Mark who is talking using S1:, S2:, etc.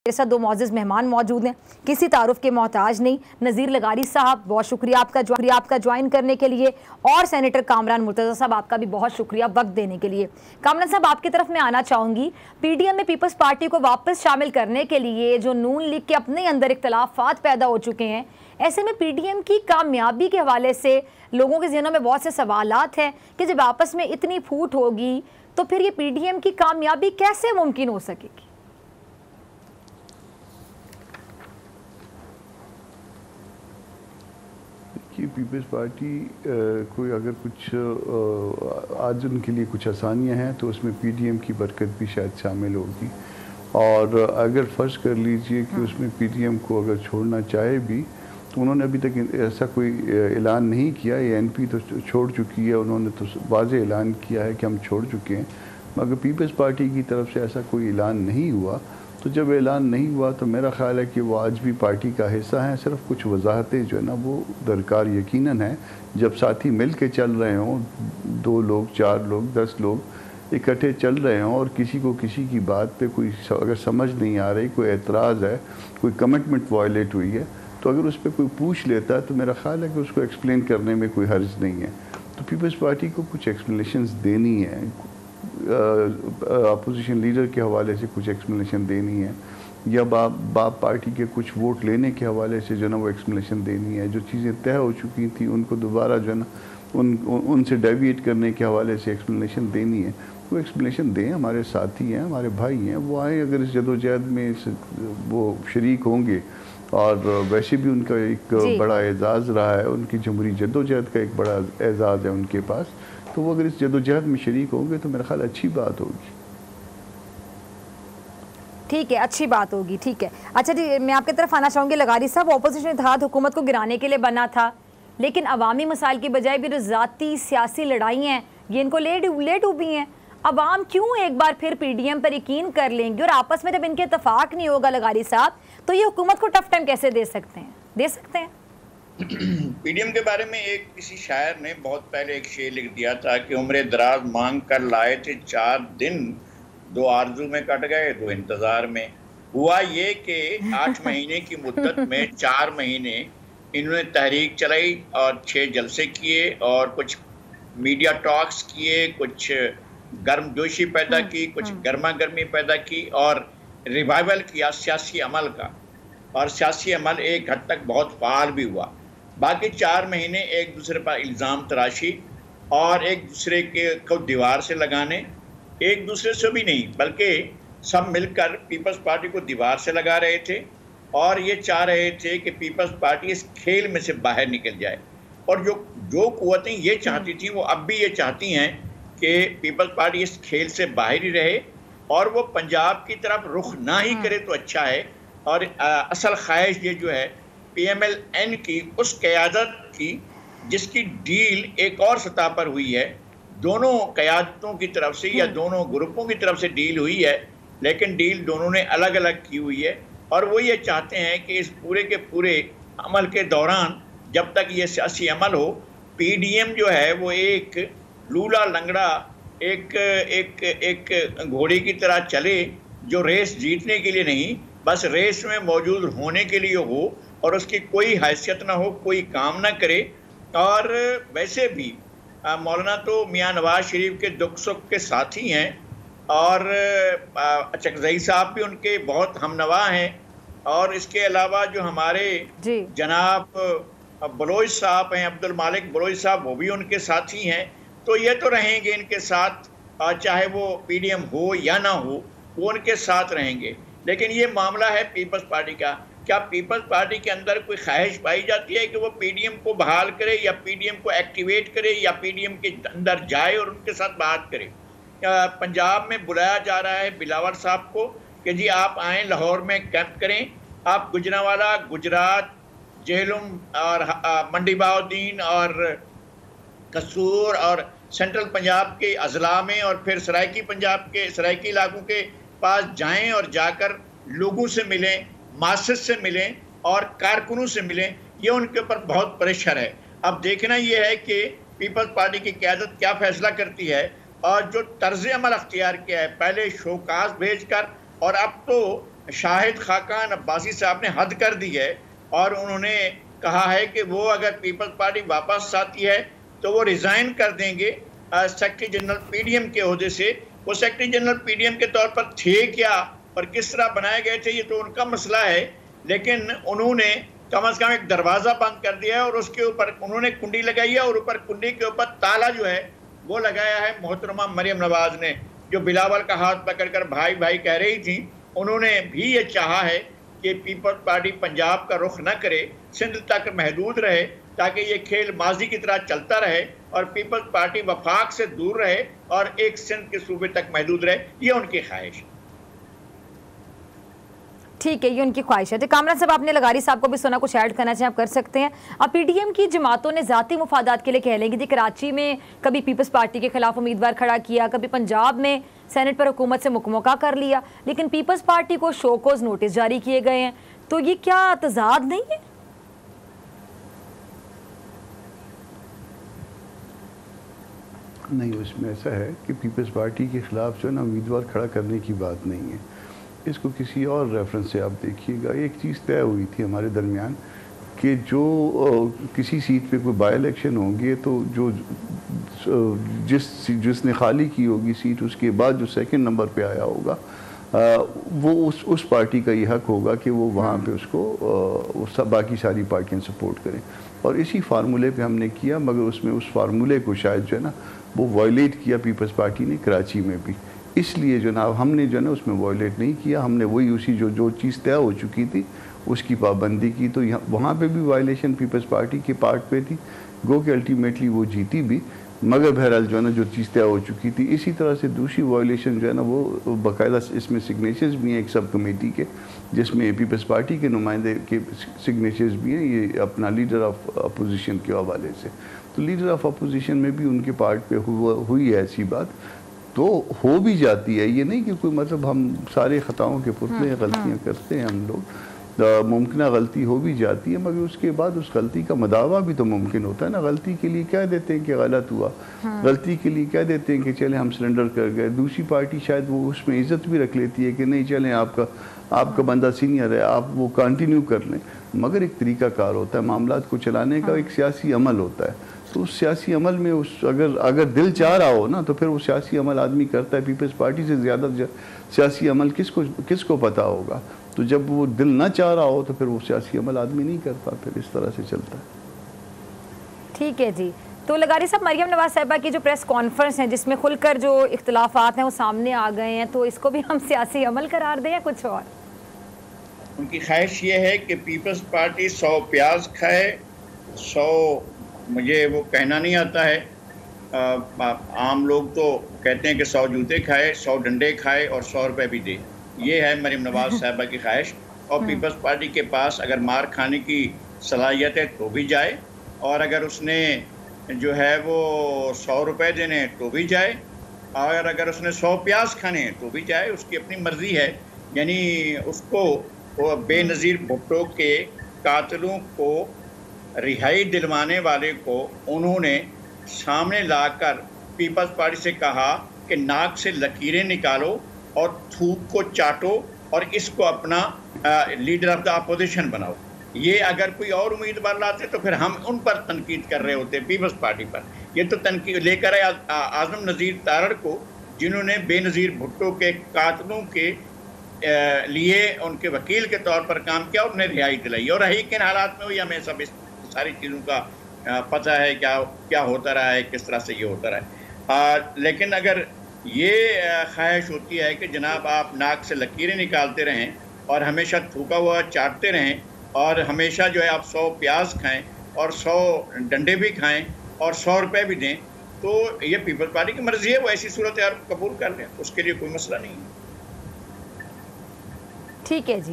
S1: मेरे साथ दो मोअज़्ज़ज़ मेहमान मौजूद हैं, किसी तारुफ के मोहताज नहीं। नज़ीर लगारी साहब, बहुत शुक्रिया आपका ज्वाइन करने के लिए, और सेनेटर कामरान मुर्तज़ा साहब, आपका भी बहुत शुक्रिया वक्त देने के लिए। कामरान साहब, आपकी तरफ मैं आना चाहूँगी। पीडीएम में पीपल्स पार्टी को वापस शामिल करने के लिए जो नून लीग के अपने अंदर इख्तलाफात पैदा हो चुके हैं, ऐसे में पीडीएम की कामयाबी के हवाले से लोगों के ज़हनों में बहुत से सवालात हैं कि जब आपस में इतनी फूट होगी तो फिर ये पीडीएम की कामयाबी कैसे मुमकिन हो सकेगी?
S2: कि पीपल्स पार्टी कोई अगर कुछ आज उनके लिए कुछ आसानियां हैं तो उसमें पीडीएम की बरकत भी शायद शामिल होगी। और अगर फ़र्ज़ कर लीजिए कि उसमें पीडीएम को अगर छोड़ना चाहे भी तो उन्होंने अभी तक ऐसा कोई ऐलान नहीं किया। ये एनपी तो छोड़ चुकी है, उन्होंने तो वाज़ेह ऐलान किया है कि हम छोड़ चुके हैं, मगर पीपल्स पार्टी की तरफ से ऐसा कोई ऐलान नहीं हुआ। तो जब ऐलान नहीं हुआ तो मेरा ख़्याल है कि वो आज भी पार्टी का हिस्सा हैं। सिर्फ कुछ वजाहतें जो है ना वो दरकार यकीनन है। जब साथी मिल के चल रहे हों, 2 लोग, 4 लोग, 10 लोग इकट्ठे चल रहे हों और किसी को किसी की बात पे कोई अगर समझ नहीं आ रही, कोई एतराज़ है, कोई कमिटमेंट वायलेट हुई है, तो अगर उस पर कोई पूछ लेता है तो मेरा ख़्याल है कि उसको एक्सप्लेन करने में कोई हर्ज नहीं है। तो पीपल्स पार्टी को कुछ एक्सप्लेनेशंस देनी है, अपोजिशन लीडर के हवाले से कुछ एक्सप्लेनेशन देनी है, या बाप पार्टी के कुछ वोट लेने के हवाले से जो ना वो एक्सप्लेनेशन देनी है। जो चीज़ें तय हो चुकी थी उनको दोबारा जो है ना उनसे डेविएट करने के हवाले से एक्सप्लेनेशन देनी है। वो एक्सप्लेनेशन दें, हमारे साथी हैं, हमारे भाई हैं, वो आए अगर इस जदोजहद में वो शरीक होंगे। और वैसे भी उनका एक बड़ा एजाज़ रहा है, उनकी जमहूरी जदोजहद का एक बड़ा एजाज़ है उनके पास, तो वो अगर इस जदोजहद में शरीक होंगे तो मेरा ख्याल अच्छी बात होगी।
S1: ठीक है, अच्छी बात होगी, ठीक है। अच्छा जी, मैं आपकी तरफ आना चाहूँगी। लगारी साहब, ऑपोजिशन इत्तेहाद हुकूमत को गिराने के लिए बना था, लेकिन अवामी मसाइल की बजाय भी जो ज़ाती सियासी लड़ाई हैं ये इनको ले डूबी हैं। अवाम क्यों एक बार फिर पीडीएम पर यकीन कर लेंगे, और आपस में जब इनके इत्तेफाक नहीं होगा लगारी साहब, तो ये हुकूमत को टफ टाइम कैसे दे सकते हैं?
S3: पीडीएम के बारे में एक किसी शायर ने बहुत पहले एक शेर लिख दिया था कि उम्र दराज मांग कर लाए थे 4 दिन, 2 आरजू में कट गए, 2 इंतजार में। हुआ ये कि 8 महीने की मुद्दत में 4 महीने इन्होंने तहरीक चलाई और 6 जलसे किए और कुछ मीडिया टॉक्स किए, कुछ गर्मजोशी पैदा की, कुछ गर्मा गर्मी पैदा की और रिवाइवल किया सियासी अमल का। और सियासी अमल एक हद तक बहुत फाल भी हुआ। बाकी 4 महीने एक दूसरे पर इल्ज़ाम तराशी और एक दूसरे को दीवार से लगाने, एक दूसरे से भी नहीं बल्कि सब मिलकर पीपल्स पार्टी को दीवार से लगा रहे थे और ये चाह रहे थे कि पीपल्स पार्टी इस खेल में से बाहर निकल जाए। और जो कुव्वतें ये चाहती थी वो अब भी ये चाहती हैं कि पीपल्स पार्टी इस खेल से बाहर ही रहे और वो पंजाब की तरफ रुख ना ही करे तो अच्छा है। और असल ख्वाहिश ये जो है PMLN की उस क़यादत की जिसकी डील एक और सतह पर हुई है, दोनों क़यादतों की तरफ से या दोनों ग्रुपों की तरफ से डील हुई है, लेकिन डील दोनों ने अलग अलग की हुई है। और वो ये चाहते हैं कि इस पूरे के पूरे अमल के दौरान जब तक ये सियासी अमल हो, पीडीएम जो है वो एक लूला लंगड़ा एक घोड़े की तरह चले, जो रेस जीतने के लिए नहीं बस रेस में मौजूद होने के लिए हो और उसकी कोई हैसियत ना हो, कोई काम ना करे। और वैसे भी मौलाना तो मियाँ नवाज शरीफ के दुख सुख के साथी हैं और चकजई साहब भी उनके बहुत हमनवा हैं। और इसके अलावा जो हमारे जनाब बलोच साहब हैं, अब्दुल मालिक बलोच साहब, वो भी उनके साथी हैं। तो ये तो रहेंगे इनके साथ, चाहे वो पीडीएम हो या ना हो, वो उनके साथ रहेंगे। लेकिन ये मामला है पीपल्स पार्टी का। क्या पीपल्स पार्टी के अंदर कोई ख्वाहिश पाई जाती है कि वो पीडीएम को बहाल करे या पीडीएम को एक्टिवेट करे या पीडीएम के अंदर जाए और उनके साथ बात करे? पंजाब में बुलाया जा रहा है बिलावर साहब को कि जी आप आएँ, लाहौर में कैंप करें। आप गुजरांवाला, गुजरात, जेहलम और मंडी बहाउद्दीन और कसूर और सेंट्रल पंजाब के अजला में और फिर सराइकी पंजाब के सराइकी इलाकों के पास जाएं और जाकर लोगों से मिलें, मासद से मिलें और कारकुनों से मिलें। ये उनके ऊपर बहुत प्रेशर है। अब देखना ये है कि पीपल्स पार्टी की क़यादत क्या फैसला करती है और जो तर्ज अमल अख्तियार किया है, पहले शोकाज भेज कर और अब तो शाहिद खाकान अब्बासी साहब ने हद कर दी है और उन्होंने कहा है कि वो अगर पीपल्स पार्टी वापस आती है तो वो रिज़ाइन कर देंगे सेक्रेटरी जनरल पीडीएम के ओहदे से। वो सेक्रेटरी जनरल पीडीएम के तौर पर थे क्या और किस तरह बनाए गए थे ये तो उनका मसला है, लेकिन उन्होंने कम से कम एक दरवाज़ा बंद कर दिया है और उसके ऊपर उन्होंने कुंडी लगाई है और ऊपर कुंडी के ऊपर ताला जो है वो लगाया है मोहतरमा मरियम नवाज ने, जो बिलावल का हाथ पकड़कर भाई भाई कह रही थी। उन्होंने भी ये चाहा है कि पीपल्स पार्टी पंजाब का रुख न करे, सिंध तक महदूद रहे ताकि ये खेल माजी की तरह चलता रहे और पीपल्स पार्टी वफाक से दूर रहे और एक सिंध के सूबे तक महदूद रहे। ये उनकी ख्वाहिश है।
S1: ठीक है, ये उनकी ख्वाहिश है। तो कामरान साहब, आपने लगारी साहब को भी सुना, कुछ ऐड करना चाहिए आप कर सकते हैं। अब पीडीएम की जमातों ने ज़ाती मुफादात के लिए कह लेंगे, कराची में कभी पीपल्स पार्टी के खिलाफ उम्मीदवार खड़ा किया, कभी पंजाब में सेनेट पर हुकूमत से मुकमौका कर लिया, लेकिन पीपल्स पार्टी को शोकोज नोटिस जारी किए गए हैं। तो ये क्या तजाद नहीं है?
S2: नहीं, उसमें ऐसा है कि पीपल्स पार्टी के ख़िलाफ़ जो है ना उम्मीदवार खड़ा करने की बात नहीं है। इसको किसी और रेफरेंस से आप देखिएगा। एक चीज़ तय हुई थी हमारे दरमियान कि जो किसी सीट पे कोई बाई इलेक्शन होंगे तो जो जिसने खाली की होगी सीट, उसके बाद जो सेकंड नंबर पे आया होगा वो उस पार्टी का ये हक होगा कि वो वहाँ पे उसको बाकी सारी पार्टियाँ सपोर्ट करें। और इसी फार्मूले पे हमने किया, मगर उसमें उस फार्मूले को शायद जो है ना वो वायलेट किया पीपल्स पार्टी ने कराची में भी। इसलिए जो ना हमने जो है ना उसमें वायलेट नहीं किया, हमने वही उसी जो चीज़ तय हो चुकी थी उसकी पाबंदी की। तो यहाँ वहाँ पे भी वायलेशन पीपल्स पार्टी के पार्ट पे थी, गो कि अल्टीमेटली वो जीती भी, मगर बहरहाल जो है ना जो चीज़ तय हो चुकी थी। इसी तरह से दूसरी वायलेशन जो है ना वो बाकायदा इसमें सिग्नेचर्स भी हैं एक सब कमेटी के, जिसमें पीपल्स पार्टी के नुमाइंदे के सिग्नेचर्स भी हैं, ये अपना लीडर ऑफ अपोजिशन के हवाले से। तो लीडर ऑफ अपोजिशन में भी उनके पार्ट पे हुई है ऐसी बात, तो हो भी जाती है। ये नहीं कि कोई मतलब हम सारे ख़ताओं के पुतले हैं, गलतियाँ करते हैं हम लोग, मुमकिन गलती हो भी जाती है, मगर उसके बाद उस गलती का मदावा भी तो मुमकिन होता है ना। गलती के लिए कह देते हैं कि गलत हुआ, गलती के लिए कह देते हैं कि चले हम सरेंडर कर गए। दूसरी पार्टी शायद वो उसमें इज़्ज़त भी रख लेती है कि नहीं चलें आपका बंदा सीनियर है, आप वो कंटिन्यू कर लें, मगर एक तरीक़ाकार होता है मामलात को चलाने का, एक सियासी अमल होता है। तो उस सियासी अमल में अगर दिल चाह रहा हो ना तो फिर वो सियासी अमल आदमी करता है। पीपल्स पार्टी से ज़्यादा सियासी अमल किसको पता होगा। तो जब वो दिल ना चाह रहा हो तो फिर वो सियासी अमल आदमी नहीं करता, फिर इस तरह से चलता है।
S1: ठीक है जी। तो लगारी साहब, मरियम नवाज साहिबा की जो प्रेस कॉन्फ्रेंस है जिसमें खुलकर जो इख्तलाफात हैं वो सामने आ गए हैं, तो इसको भी हम सियासी अमल करार दें या कुछ और?
S3: उनकी ख्वाहिश ये है कि पीपल्स पार्टी 100 प्याज खाए, 100 मुझे वो कहना नहीं आता है, आम लोग तो कहते हैं कि 100 जूते खाए, 100 डंडे खाए और 100 रुपये भी दे। ये है मरियम नवाज साहिबा की ख्वाहिश। और पीपल्स पार्टी के पास अगर मार खाने की सलाहियत है तो भी जाए, और अगर उसने जो है वो 100 रुपये देने तो भी जाए, और अगर उसने 100 प्याज खाने हैं तो भी जाए, उसकी अपनी मर्ज़ी है। यानी उसको वो बेनज़ीर भुट्टो के कातिलों को रिहाई दिलवाने वाले को उन्होंने सामने लाकर पीपल्स पार्टी से कहा कि नाक से लकीरें निकालो और थूक को चाटो और इसको अपना लीडर ऑफ द अपोजिशन बनाओ। ये अगर कोई और उम्मीदवार लाते तो फिर हम उन पर तनकीद कर रहे होते पीपल्स पार्टी पर। ये तो तनकीद लेकर आए आज़म नज़ीर तारड़ को, जिन्होंने बेनज़ीर भुट्टो के कातलों के लिए उनके वकील के तौर पर काम किया और उन्हें रिहाई दिलाई। और रही किन हालात में हुई हमें सब इस सारी चीज़ों का पता है, क्या होता रहा है, किस तरह से ये होता रहा है। लेकिन अगर ये ख्वाहिश होती है कि जनाब आप नाक से लकीरें निकालते रहें और हमेशा थूका हुआ चाटते रहें और हमेशा जो है आप 100 प्याज खाएं और 100 डंडे भी खाएं और 100 रुपये भी दें, तो ये पीपल्स पार्टी की मर्ज़ी है, वो ऐसी सूरत यार कबूल कर लें, उसके लिए कोई मसला नहीं है।
S1: ठीक है जी।